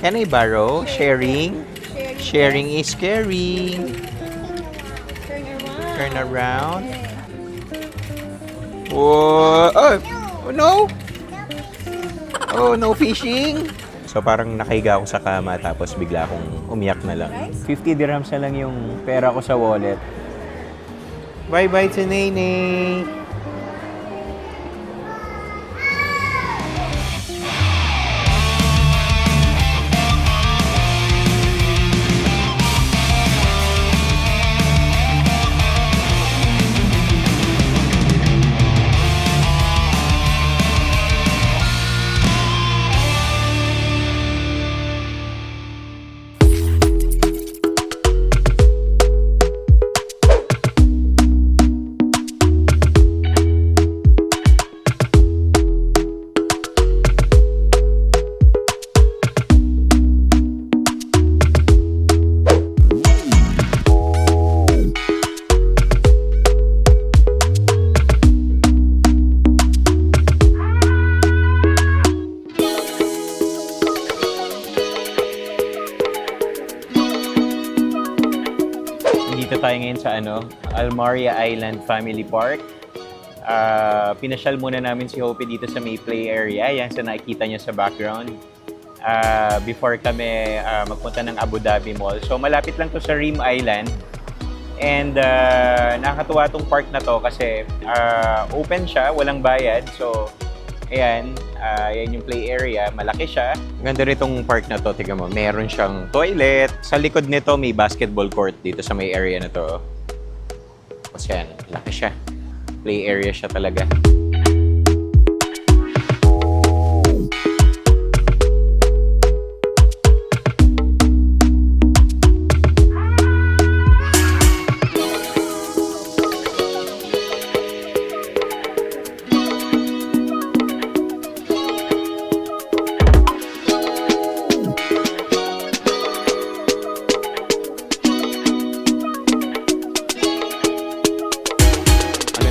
Can I borrow? Sharing? Sharing is caring. Turn around. Whoa! Oh no! Oh, no fishing! So parang nakahiga ako sa kama tapos bigla akong umiyak na lang. 50 dirhams na lang yung pera ko sa wallet. Bye-bye to Nene! Dito tayo ngayon sa Almaria Island Family Park. Pinasyal muna namin si Hope dito sa may play area. Yan sa nakikita niyo sa background. Before kami magpunta ng Abu Dhabi Mall. So malapit lang to sa Reem Island. And nakakatuwa tong park na to kasi open siya, walang bayad. So ayan, yan yung play area. Malaki siya. Ganda rin itong park na to. Tignan mo, meron siyang toilet. Sa likod nito, may basketball court dito sa may area na to. Tapos yan, laki siya. Play area siya talaga.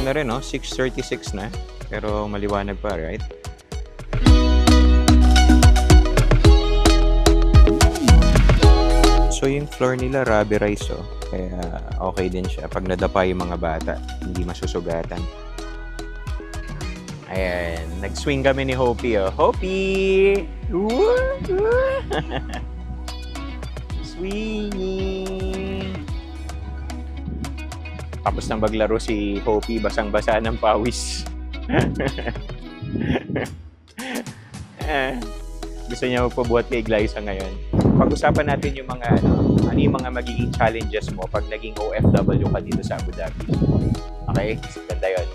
Na rin, no? 6:36 na. Pero maliwanag pa, right? So, yung floor nila, rubberized, oh. Kaya okay din siya. Pag nadapa yung mga bata, hindi masusugatan. Ayan. Nag-swing kami ni Hopi, oh. Hopi! Swinging! Tapos nang maglaro si Hopi, basang-basa ng pawis. Gusto niya magpabuhat kay Glyza ngayon. Pag-usapan natin yung mga ano yung mga magiging challenges mo pag naging OFW ka dito sa Abu Dhabi. Okay? Ganda yun.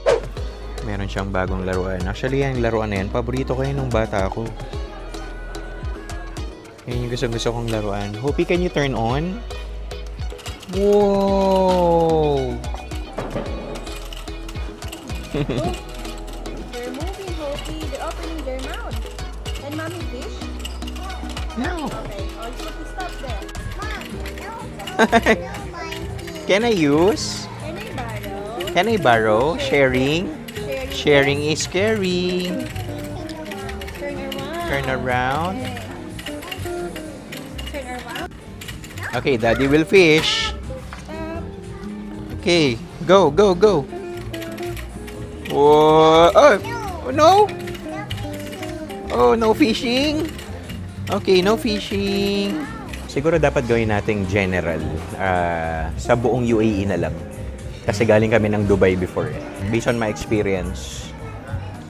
Meron siyang bagong laruan. Actually, yung laruan na yan, paborito ko yun nung bata ako. Yan yung gusto kong laruan. Hopi, can you turn on? Whoa! They're moving, Hopi. They're opening their mouth. Can mommy fish? No. Okay. Oh, you have to stop there. Can I use? Can I borrow? Can I borrow? Sharing? Sharing is caring. Turn around. Turn around. Turn around. Okay, Daddy will fish. Stop. Okay, go, go, go. Whoa! Oh no! Oh, no fishing? Okay, no fishing. Siguro dapat gawin nating general sa buong UAE na lang. Kasi galing kami ng Dubai before. Based on my experience,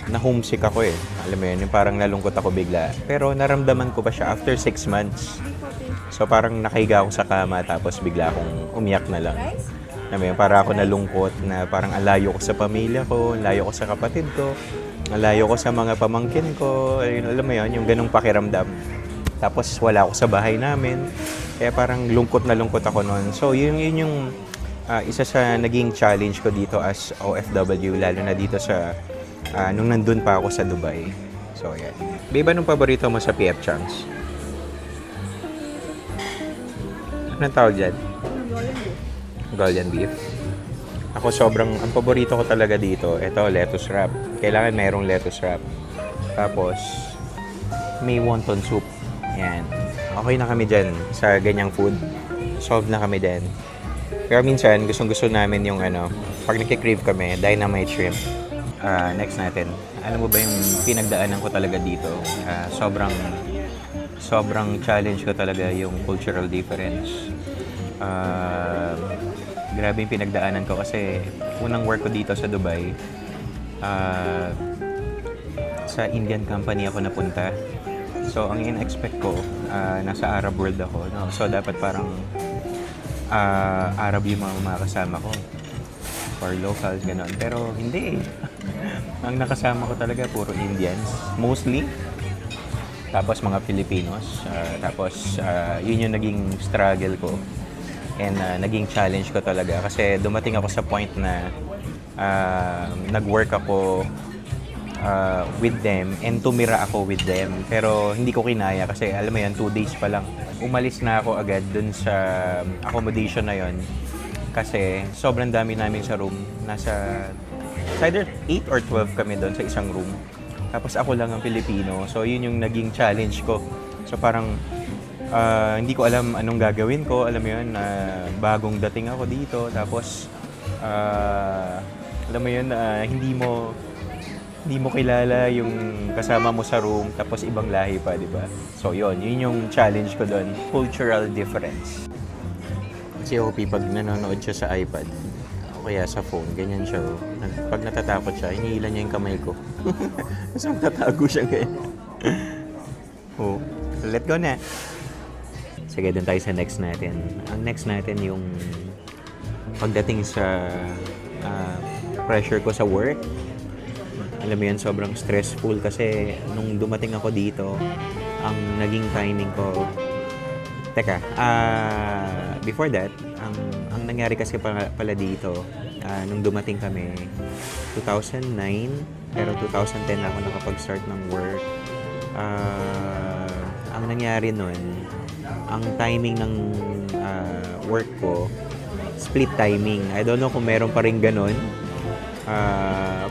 na-homesick ako eh. Alam mo yun, yung parang nalungkot ako bigla. Pero naramdaman ko pa siya after 6 months. So parang nakahiga ako sa kama tapos bigla akong umiyak na lang. Alam mo yun, para ako nalungkot na parang alayo ko sa pamilya ko, alayo ko sa kapatid ko, alayo ko sa mga pamangkin ko. Ayun, alam mo yun, yung ganong pakiramdam. Tapos wala ako sa bahay namin. Kaya parang lungkot na lungkot ako noon. So yun yung isa sa naging challenge ko dito as OFW, lalo na dito sa nung nandun pa ako sa Dubai. So yan. Babe, anong paborito mo sa PF Chang's? Anong tawag dyan? Golden beef. Ako ang paborito ko talaga dito, ito, lettuce wrap. Kailangan mayroong lettuce wrap. Tapos, may wonton soup. Yan. okay na kami dyan sa ganyang food. Solve na kami din. Pero minsan, gustong-gusto namin yung pag nagkikrave kami, dynamite shrimp. Next natin. Alam mo ba yung pinagdaanan ko talaga dito? Sobrang challenge ko talaga yung cultural difference. Grabe yung pinagdaanan ko kasi unang work ko dito sa Dubai, sa Indian company ako napunta. So, ang in-expect ko, nasa Arab world ako. No? So, dapat parang Arab yung mga kasama ko. Or locals, gano'n. Pero hindi. Ang nakasama ko talaga, puro Indians. Mostly. Tapos mga Filipinos. Tapos, yun yung naging struggle ko. And naging challenge ko talaga. Kasi dumating ako sa point na nag-work ako with them and tumira ako with them. Pero hindi ko kinaya kasi alam mo yan, 2 days pa lang. Umalis na ako agad dun sa accommodation na yon kasi sobrang dami namin sa room. Nasa either 8 or 12 kami doon sa isang room. Tapos ako lang ang Pilipino. So yun yung naging challenge ko. So parang hindi ko alam anong gagawin ko. Alam mo yun, bagong dating ako dito. Tapos alam mo yun, hindi mo kilala yung kasama mo sa room, tapos ibang lahi pa, di ba? So, yun yung challenge ko doon. Cultural difference. Si OP, pag nanonood siya sa iPad, o kaya sa phone, ganyan siya. Pag natatakot siya, hinihila niya yung kamay ko. Tapos magtatago siya ngayon. Oh, let go na. Sige, doon tayo sa next natin. Ang next natin yung pagdating sa pressure ko sa work. Alam mo yan, sobrang stressful kasi nung dumating ako dito, ang naging timing ko... Teka, before that, ang nangyari kasi pala dito, nung dumating kami, 2009, pero 2010 ako nakapag-start ng work. Ang nangyari nun, ang timing ng work ko, split timing. I don't know kung meron pa rin ganun.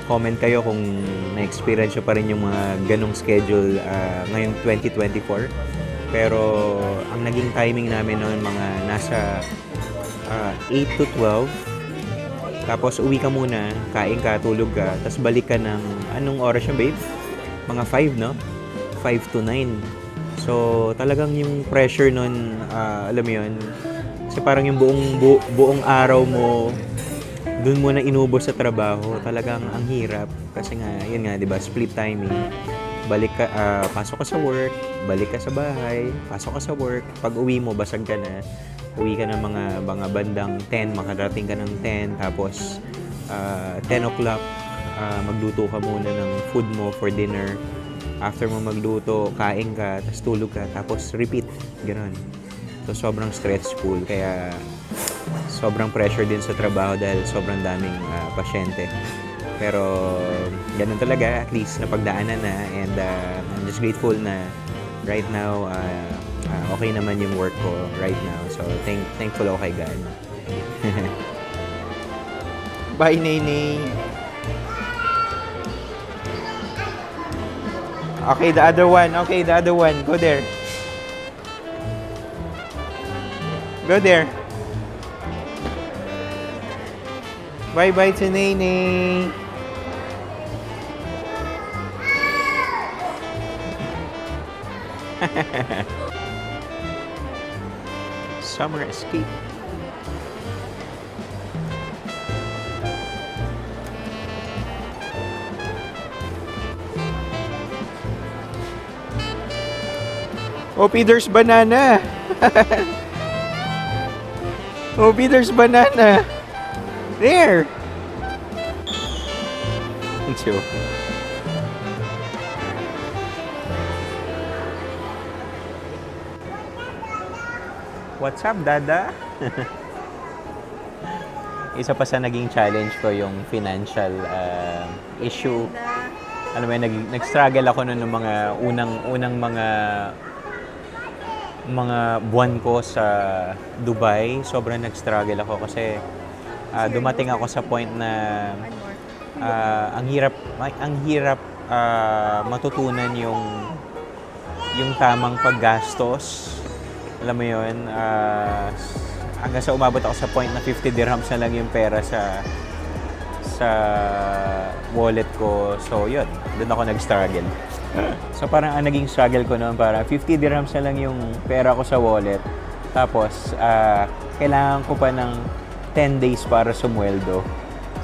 Comment kayo kung na-experience nyo pa rin yung mga ganong schedule ngayong 2024. Pero ang naging timing namin noon mga nasa 8 to 12. Tapos uwi ka muna, kain ka, tulog ka, tapos balik ka ng anong oras yung babe? Mga 5, no? 5 to 9. So talagang yung pressure noon, alam mo yun, kasi parang yung buong araw mo doon mo na inubos sa trabaho, talagang ang hirap. Kasi nga, yun nga, di ba, split timing. Balik ka, pasok ka sa work, balik ka sa bahay, pasok ka sa work. Pag uwi mo, basag ka na. Uwi ka ng mga bandang 10, makarating ka ng 10. Tapos, 10 o'clock, magluto ka muna ng food mo for dinner. After mo magluto, kain ka, tapos tulog ka, tapos repeat. Ganon. So, sobrang stressful. Kaya, sobrang pressure din sa trabaho dahil sobrang daming pasyente. Pero ganun talaga, at least napagdaanan na, and I'm just grateful na right now okay naman yung work ko right now. So thankful ako kay God. Bye, Nene. Okay, the other one. Okay, the other one. Go there. Go there. Bye-bye to Nene. Summer escape. Opie, there's banana. Opie, there's banana. There. Joke. What's up, Dada? Isa pa sa naging challenge ko yung financial issue. Ano ba, nag-struggle ako noon ng mga unang mga buwan ko sa Dubai. Sobrang nag-struggle ako kasi dumating ako sa point na ang hirap matutunan yung tamang paggastos Alam mo yun, hanggang sa umabot ako sa point na 50 dirhams na lang yung pera sa wallet ko. So, yun. Doon ako nag-struggle. So, parang ang naging struggle ko noon, parang 50 dirhams na lang yung pera ko sa wallet. Tapos, kailangan ko pa ng 10 days para sumweldo.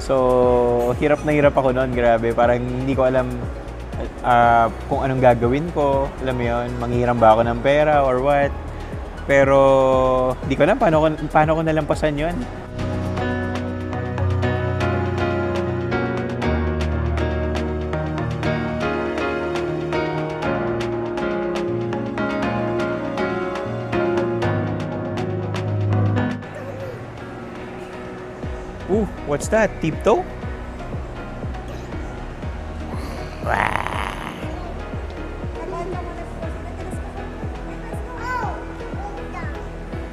So, hirap na hirap ako noon. Grabe. Parang hindi ko alam kung anong gagawin ko. Alam mo yun, manghiram ba ako ng pera or what. Pero, di ko alam paano ko nalampasan yun. Ooh, what's that? Tiptoe?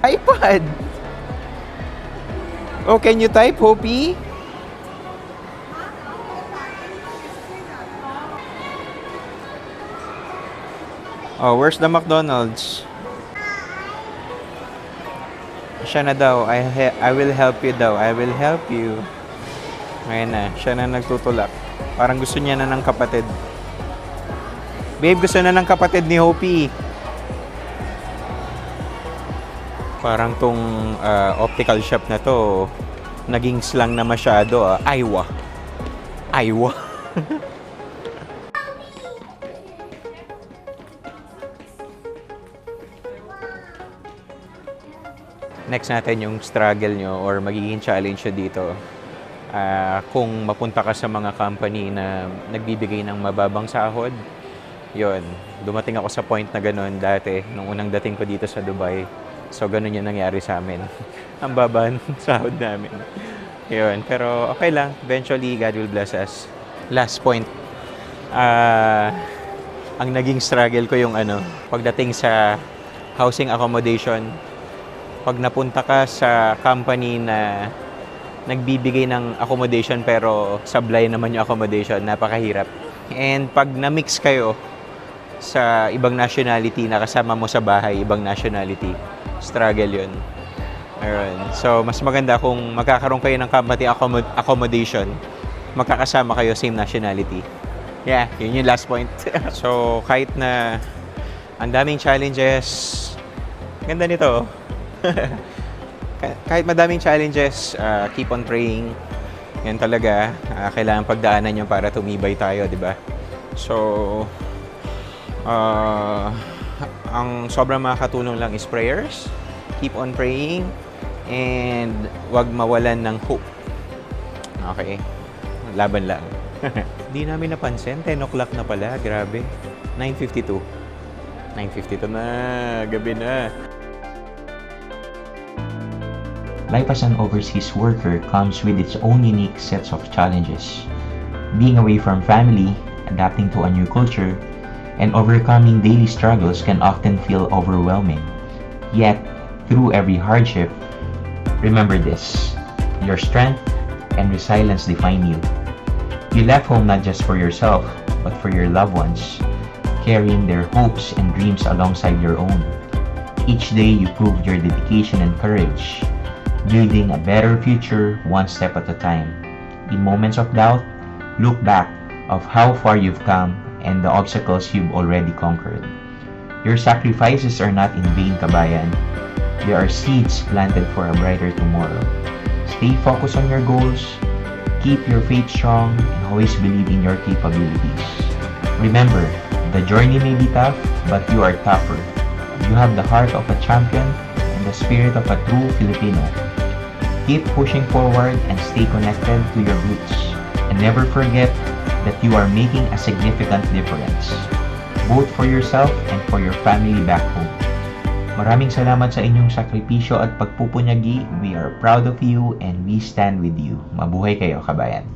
iPad! Oh, can you type, Hopi? Oh, where's the McDonald's? Siya na daw. I will help you daw. I will help you. Ngayon na. Siya na nagtutulak. Parang gusto niya na ng kapatid. Babe, gusto na ng kapatid ni Hopi. Parang tong optical shop na to, naging slang na masyado. Aywa. Aywa. Next natin yung struggle nyo or magiging challenge nyo dito. Kung mapunta ka sa mga company na nagbibigay ng mababang sahod, yun, dumating ako sa point na ganun dati, nung unang dating ko dito sa Dubai. So, ganun yung nangyari sa amin. Ang baba ng sahod namin. Yun, pero okay lang. Eventually, God will bless us. Last point. Ang naging struggle ko yung pagdating sa housing accommodation. Pag napunta ka sa company na nagbibigay ng accommodation pero sablay naman yung accommodation, napakahirap. And pag na-mix kayo sa ibang nationality na kasama mo sa bahay, ibang nationality, struggle yun. Ayun. So, mas maganda kung magkakaroon kayo ng company accommodation, magkakasama kayo same nationality. Yeah, yun yung last point. So, kahit na ang daming challenges, ganda nito. Kahit madaming challenges, keep on praying. Yan talaga, kailangan pagdaanan yun para tumibay tayo, di ba? So, ang sobrang makakatulong lang is prayers. Keep on praying and wag mawalan ng hope. Okay? Laban lang. Di namin napansin, 10 o'clock na pala. Grabe. 9:52. 9:52 na. Gabi na. Life as an overseas worker comes with its own unique sets of challenges. Being away from family, adapting to a new culture, and overcoming daily struggles can often feel overwhelming. Yet, through every hardship, remember this: your strength and resilience define you. You left home not just for yourself, but for your loved ones, carrying their hopes and dreams alongside your own. Each day you proved your dedication and courage, building a better future one step at a time. In moments of doubt, look back of how far you've come and the obstacles you've already conquered. Your sacrifices are not in vain, kabayan. They are seeds planted for a brighter tomorrow. Stay focused on your goals, keep your faith strong, and always believe in your capabilities. Remember, the journey may be tough, but you are tougher. You have the heart of a champion and the spirit of a true Filipino. Keep pushing forward and stay connected to your roots. And never forget that you are making a significant difference, both for yourself and for your family back home. Maraming salamat sa inyong sakripisyo at pagpupunyagi. We are proud of you and we stand with you. Mabuhay kayo, kabayan.